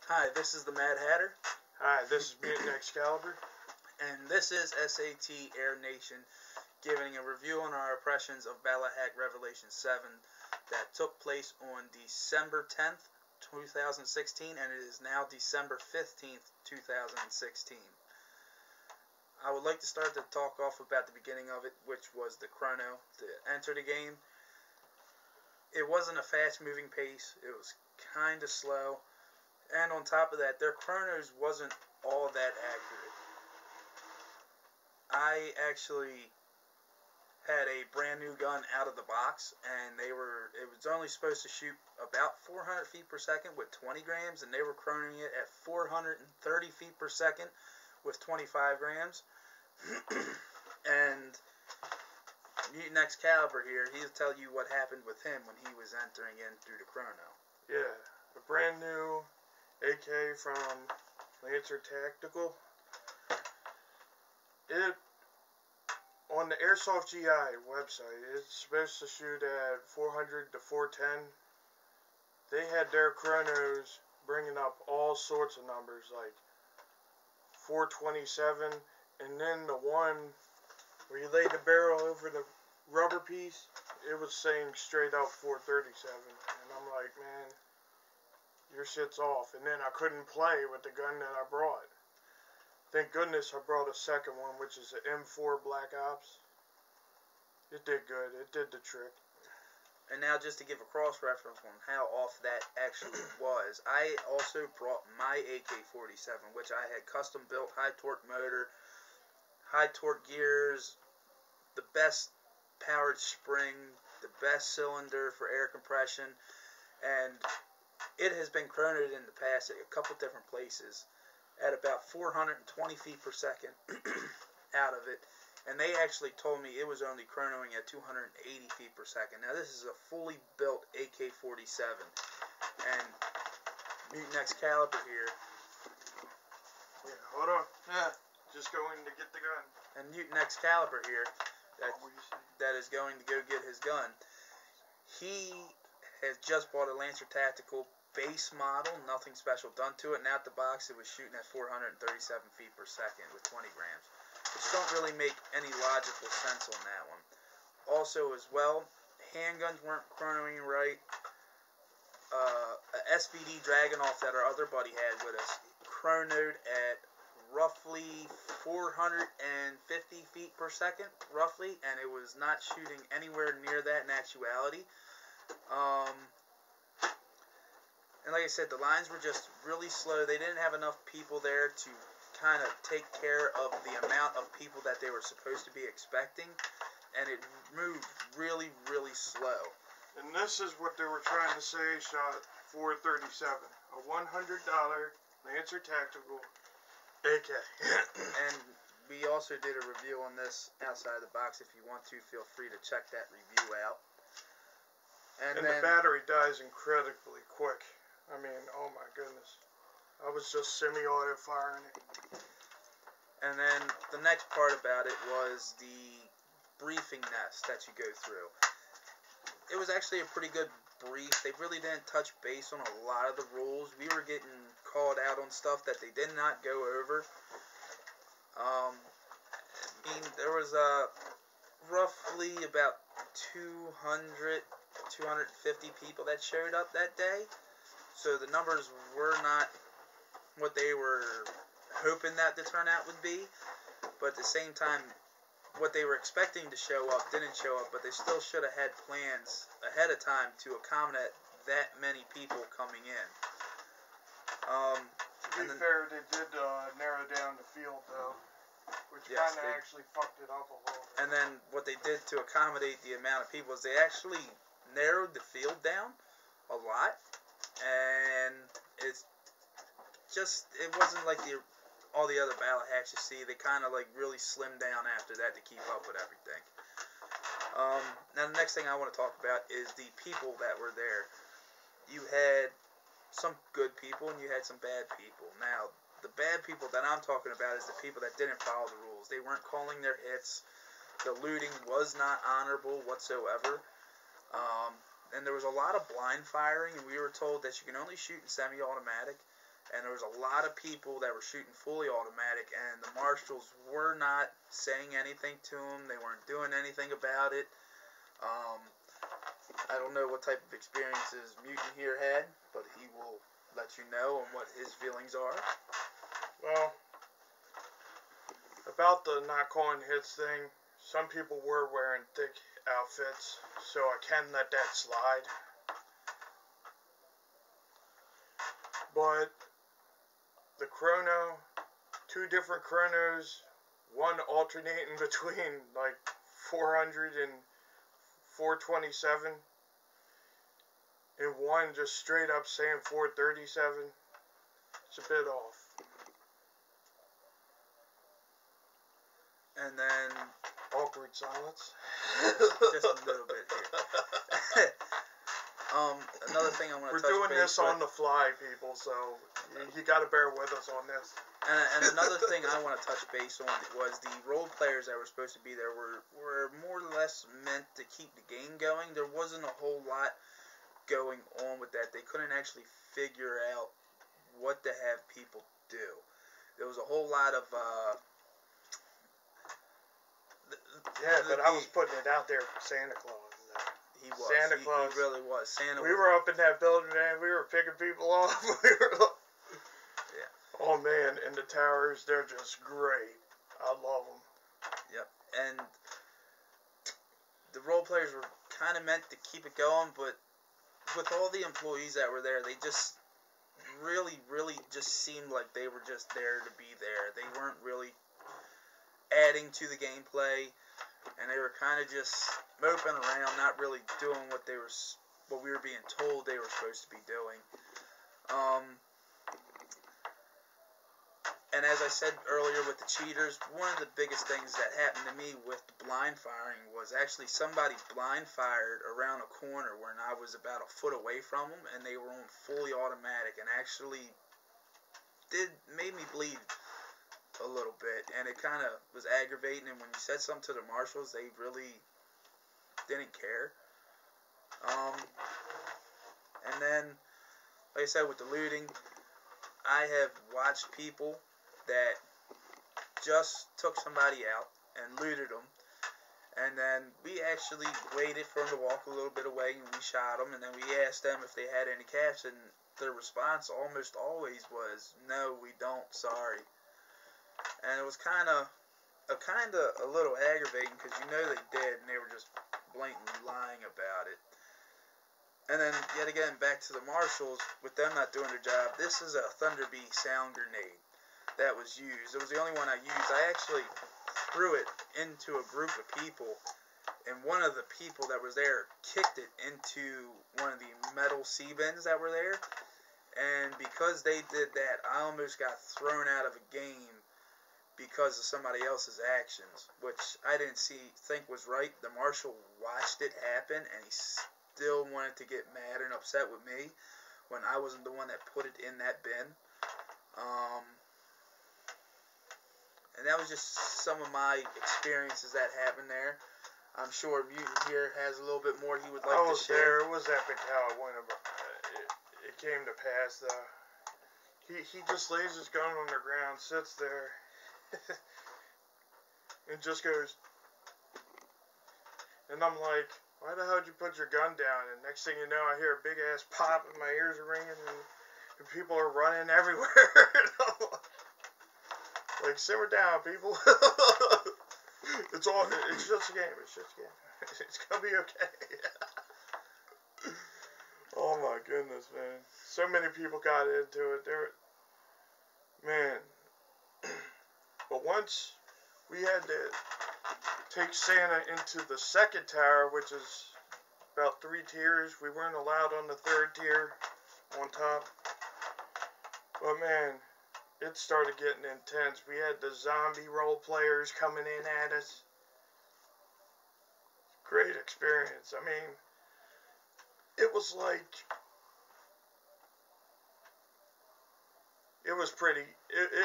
Hi, this is the Mad Hatter. Hi, this is Mutant Excalibur. And this is S.A.T. Air Nation giving a review on our impressions of Ballahack Revelations 7 that took place on December 10th, 2016, and it is now December 15th, 2016. I would like to start to talk off about the beginning of it, which was the chrono to enter the game. It wasn't a fast-moving pace. It was kind of slow. And on top of that, their chronos wasn't all that accurate. I actually had a brand new gun out of the box, and it was only supposed to shoot about 400 feet per second with 20 grams, and they were chronoing it at 430 feet per second with 25 grams. And Mutant Excalibur here, he'll tell you what happened with him when he was entering in through the chrono. Yeah, a brand new AK from Lancer Tactical. It, on the Airsoft GI website, it's supposed to shoot at 400 to 410. They had their chronos bringing up all sorts of numbers, like 427, and then the one where you laid the barrel over the rubber piece, it was saying straight up 437. And I'm like, man, your shit's off. And then I couldn't play with the gun that I brought. Thank goodness I brought a second one, which is the M4 Black Ops. It did good. It did the trick. And now just to give a cross-reference on how off that actually was, I also brought my AK-47, which I had custom-built, high-torque motor, high-torque gears, the best powered spring, the best cylinder for air compression, and it has been chronoed in the past at a couple different places at about 420 feet per second out of it. And they actually told me it was only chronoing at 280 feet per second. Now this is a fully built AK-47. And Mutant Excalibur here. Yeah, hold on. Yeah, just going to get the gun. And Mutant Excalibur here that is going to go get his gun. He has just bought a Lancer Tactical base model, nothing special done to it, and out the box it was shooting at 437 feet per second with 20 grams, which don't really make any logical sense on that one. Also as well, handguns weren't chronoing right. A SVD Dragunov that our other buddy had with us chronoed at roughly 450 feet per second, roughly, and it was not shooting anywhere near that in actuality. And like I said, the lines were just really slow. They didn't have enough people there to kind of take care of the amount of people that they were supposed to be expecting, and it moved really, really slow. And this is what they were trying to say shot 437, a $100 Lancer Tactical AK. And we also did a review on this outside the box. If you want to, feel free to check that review out. And then, the battery dies incredibly quick. I mean, oh my goodness. I was just semi-auto firing it. And then the next part about it was the briefing nest that you go through. It was actually a pretty good brief. They really didn't touch base on a lot of the rules. We were getting called out on stuff that they did not go over. I mean, there was roughly about 250 people that showed up that day. So the numbers were not what they were hoping that the turnout would be. But at the same time, what they were expecting to show up didn't show up. But they still should have had plans ahead of time to accommodate that many people coming in. To be fair, they did narrow down the field, though. Which kind of actually fucked it up a little bit. And then what they did to accommodate the amount of people is they actually narrowed the field down a lot. And it wasn't like all the other Ballahacks you see. They kind of like really slimmed down after that to keep up with everything. Now the next thing I want to talk about is the people that were there. You had some good people and you had some bad people. Now the bad people that I'm talking about is the people that didn't follow the rules. They weren't calling their hits. The looting was not honorable whatsoever. And there was a lot of blind firing, and we were told that you can only shoot in semi-automatic. and there was a lot of people that were shooting fully automatic, and the marshals were not saying anything to them. They weren't doing anything about it. I don't know what type of experiences Mutant here had, but he will let you know on what his feelings are. Well, about the not calling hits thing, some people were wearing thick outfits, so I can let that slide. But the chrono, 2 different chronos, one alternating between like 400 and 427, and one just straight up saying 437. It's a bit off. And then Awkward silence. just a little bit here. Another thing I want to touch We're doing base this on with, the fly, people, so you got to bear with us on this. and another thing I want to touch base on was the role players that were supposed to be there were more or less meant to keep the game going. There wasn't a whole lot going on with that. They couldn't actually figure out what to have people do. There was a whole lot of But I was putting it out there for Santa Claus. He was. Santa Claus. He really was. Santa. We were up in that building, man. We were picking people off. Yeah. Oh man, and the towers, they're just great. I love them. Yep. And the role players were kind of meant to keep it going, but with all the employees that were there, they just really just seemed like they were just there to be there. They weren't really adding to the gameplay, and they were kind of just moping around, not really doing what we were being told they were supposed to be doing. And as I said earlier with the cheaters, one of the biggest things that happened to me with the blind firing was actually somebody blind fired around a corner when I was about a foot away from them, and they were on fully automatic, and actually made me bleed a little bit, and it kind of was aggravating. And when you said something to the marshals, they really didn't care. And then, like I said, with the looting, I have watched people that just took somebody out and looted them, and then we actually waited for them to walk a little bit away, and we shot them, and then we asked them if they had any cash, and their response almost always was, "No, we don't, sorry." And it was kind of a little aggravating, because you know they did, and they were just blatantly lying about it. And then, yet again, back to the marshals, with them not doing their job, this is a Thunder Bee sound grenade that was used. It was the only one I used. I actually threw it into a group of people, and one of the people that was there kicked it into one of the metal C-bins that were there, and because they did that, I almost got thrown out of a game because of somebody else's actions, which I didn't think was right. The marshal watched it happen, and he still wanted to get mad and upset with me when I wasn't the one that put it in that bin. And that was just some of my experiences that happened there. I'm sure Mutant here has a little bit more he would like to share. There. It was epic how it went about. It came to pass, though. He just lays his gun on the ground, sits there, and just goes. And I'm like, why the hell did you put your gun down? And next thing you know, I hear a big ass pop, and my ears are ringing, and people are running everywhere. Like, simmer down, people. It's just a game. It's just a game. It's gonna be okay. Oh my goodness, man. So many people got into it. Man. But once we had to take Santa into the second tower, which is about 3 tiers. We weren't allowed on the 3rd tier on top. But man, it started getting intense. We had the zombie role players coming in at us. Great experience. I mean, it was like, it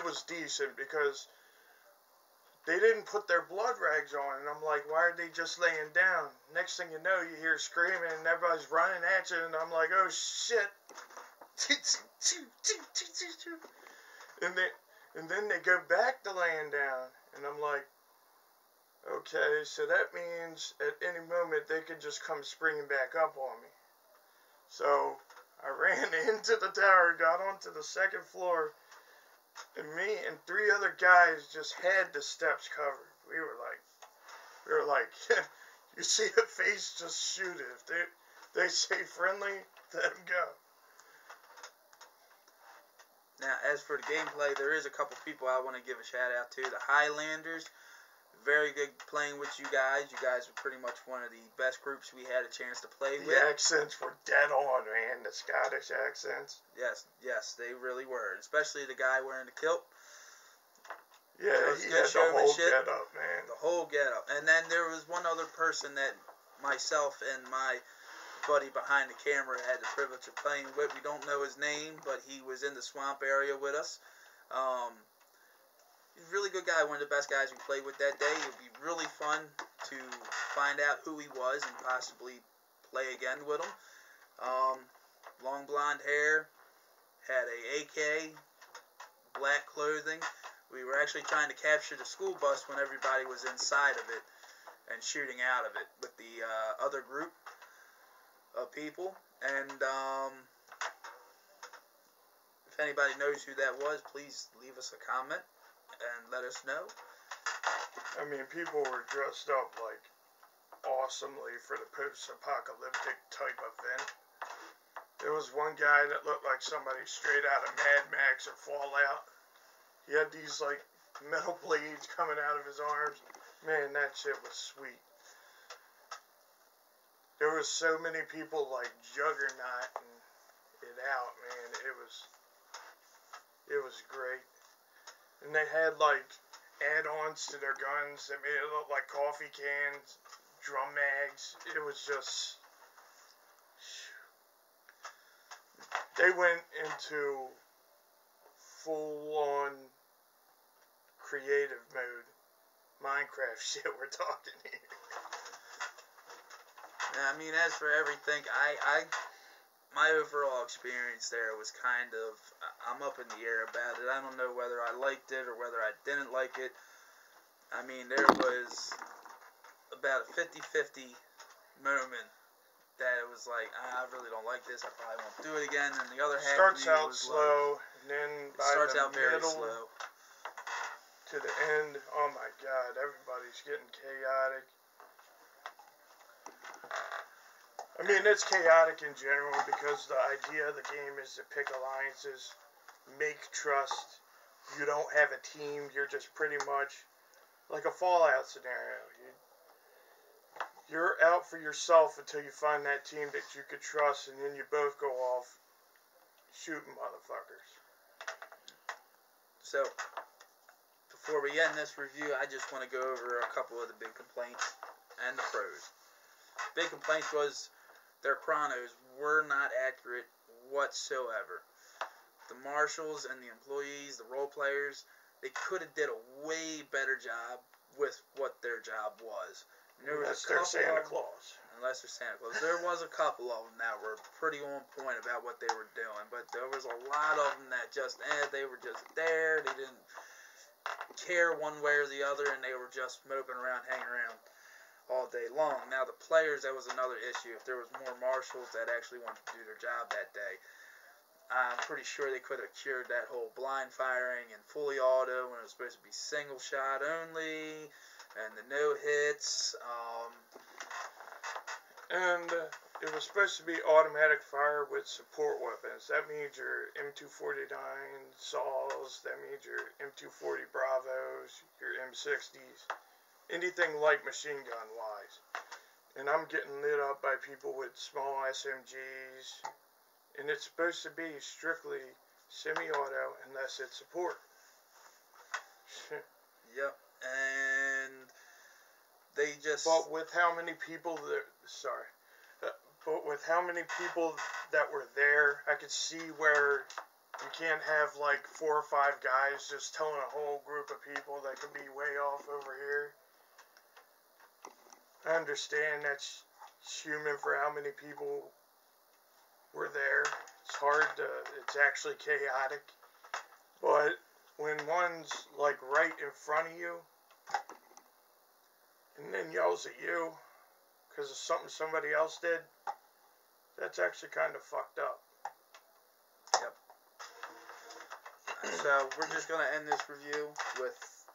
was decent because they didn't put their blood rags on, and I'm like, why are they just laying down? Next thing you know, you hear screaming, and everybody's running at you, and I'm like, oh shit, And then they go back to laying down, and I'm like, okay, so that means at any moment they could just come springing back up on me. So I ran into the tower, got onto the second floor, and me and 3 other guys just had the steps covered. We were like, you see a face, just shoot it. If they say friendly, let them go. Now, as for the gameplay, there is a couple people I want to give a shout out to. The Highlanders, very good playing with you guys. You guys were pretty much one of the best groups we had a chance to play with. The accents were dead on, man. The Scottish accents. Yes, they really were. Especially the guy wearing the kilt. Yeah, he had the whole get up, man. The whole get up. And then there was one other person that myself and my buddy behind the camera had the privilege of playing with. We don't know his name, but he was in the swamp area with us. He's a really good guy, one of the best guys we played with that day. It would be really fun to find out who he was and possibly play again with him. Long blonde hair, had a AK, black clothing. We were actually trying to capture the school bus when everybody was inside of it and shooting out of it with the other group of people. And if anybody knows who that was, please leave us a comment and let us know. I mean, people were dressed up like awesomely for the post-apocalyptic type event. There was one guy that looked like somebody straight out of Mad Max or Fallout. He had these like metal blades coming out of his arms. Man, that shit was sweet. There was so many people like juggernauting it out, man. It was great. And they had like add-ons to their guns that made it look like coffee cans, drum mags. It was just... They went into full-on creative mode. Minecraft shit we're talking here. I mean, as for everything, my overall experience there was kind of, I'm up in the air about it. I don't know whether I liked it or whether I didn't like it. I mean, there was about a 50-50 moment that it was like, I really don't like this, I probably won't do it again, and the other half starts out was slow, like, and then by starts the out very middle slow to the end, oh my god, everybody's getting chaotic. I mean, it's chaotic in general because the idea of the game is to pick alliances, make trust. You don't have a team, you're just pretty much like a Fallout scenario. You're out for yourself until you find that team that you could trust, and then you both go off shooting motherfuckers. So, before we end this review, I just want to go over a couple of the big complaints and the pros. Big complaints was their chronos were not accurate whatsoever. The marshals and the employees, the role players, they could have did a way better job with what their job was. Unless they're Santa Claus. Unless they're Santa Claus. There was a couple of them that were pretty on point about what they were doing, but there was a lot of them that just, they were just there. They didn't care one way or the other, and they were just moping around, hanging around all day long. Now, the players, that was another issue. If there was more marshals that actually wanted to do their job that day, I'm pretty sure they could have cured that whole blind firing and fully auto when it was supposed to be single shot only, and the no hits. And it was supposed to be automatic fire with support weapons. That means your M249 saws, that means your M240 Bravos, your M60s, anything light machine gun wise. And I'm getting lit up by people with small SMGs, and it's supposed to be strictly semi-auto unless it's support. Yep, and they just... But with how many people that were there, I could see where you can't have like 4 or 5 guys just telling a whole group of people that could be way off over here. I understand that's human for how many people were there. It's hard to, it's actually chaotic. But when one's like right in front of you and then yells at you because of something somebody else did, that's actually kind of fucked up. Yep. So we're just going to end this review with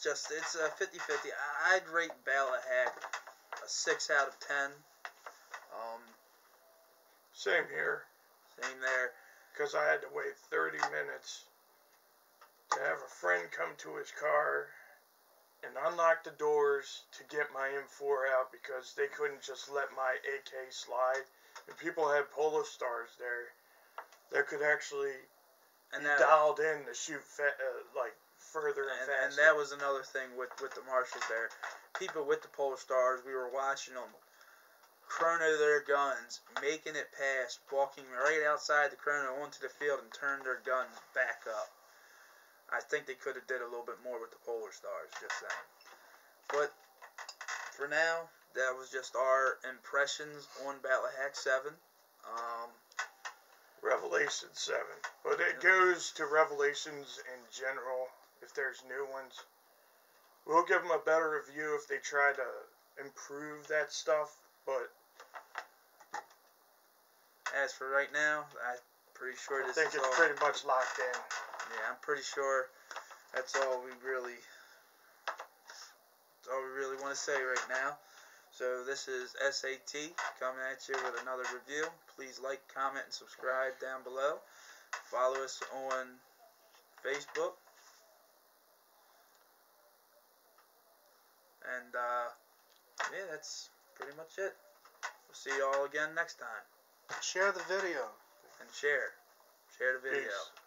just, it's a 50-50. I'd rate Ballahack a 6 out of 10. Same here. Same there. Because I had to wait 30 minutes to have a friend come to his car and unlock the doors to get my M4 out because they couldn't just let my AK slide. And people had Polo Stars there that could actually be dialed in to shoot like further and faster. And that was another thing with the marshals there. People with the Polo Stars, we were watching them chrono their guns, making it past, walking right outside the chrono onto the field and turn their guns back up. I think they could have did a little bit more with the Polar Stars, just saying. But for now, that was just our impressions on Ballahack 7. Revelations 7. But it goes to Revelations in general, if there's new ones. We'll give them a better review if they try to improve that stuff, but as for right now, I'm pretty sure I think it's pretty much locked in. Yeah, I'm pretty sure that's all we really want to say right now. So this is S.A.T. coming at you with another review. Please like, comment, and subscribe down below. Follow us on Facebook. And yeah, that's pretty much it. We'll see you all again next time. Share the video. And share the video. Peace.